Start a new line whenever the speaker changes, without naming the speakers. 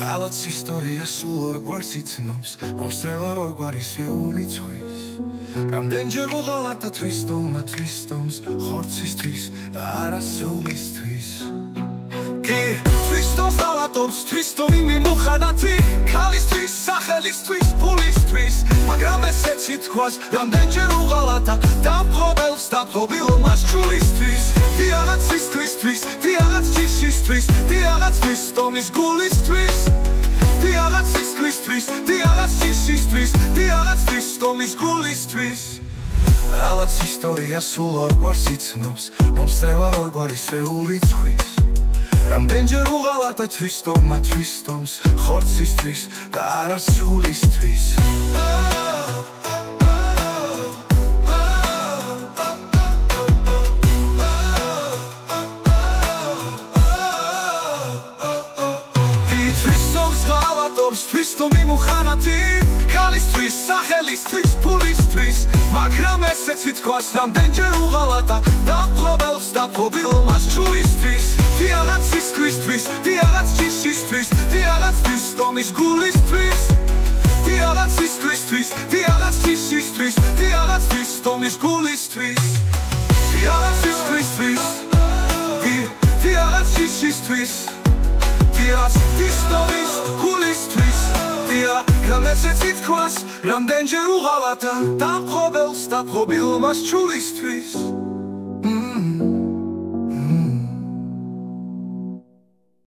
Alats ისტორია სულ ორგვარს იცნობს მომსწრელა ორგვარი სვეული ცვის რამდენჯერ უღალატა თვისტომა თვისტომს ხორცისთვის და არა სულისთვის კი თვისტომს დავატობს თვისტომი მიმოხანათი ქალისთვის სახელისთვის ფულისთვის მაგრამ ესეც ითქვას რამდენჯერ უღალატა დამპყრობელს დამპყრობილობას ჩულისთვის დიაღაც ისთვისთვის დიაღაც ჯიშისთვის დიაღაც თვისტომის გულისთვის დიაღაც ისთვისთვის დიაღაც ჯიშისთვის დიაღაც თვისტომის გულისთვის ალაც ისტორია სულ ორგვარს იცნობს მომსწრელა ორგვარი სვეული ცვის რამდენჯერ უღალატა თვისტომა თვისტომს ხორცისთვის და არა სულისთვის თვისტომი მუხანათი ქალისთვის სახელისთვის ფულისთვის მაგრამ ესეც ითქვას რამდენჯერ უღალატა დამპყრობელს დამპყრობილობას ჩულისთვის დიაღაც ისთვისთვის დიაღაც ჯიშისთვის დიაღაც თვისტომის გულისთვის დიაღაც ისთვისთვის დიაღაც ჯიშისთვის დიაღაც თვისტომის გულისთვის დიაღაც ისთვისთვის დიაღაც ჯიშისთვის დიაღაც თვისტომის გულისთვის მაგრამ ესეც ითქვას რამდენჯერ უღალატა დამპყრობელს დამპყრობილობას ჩულისთვის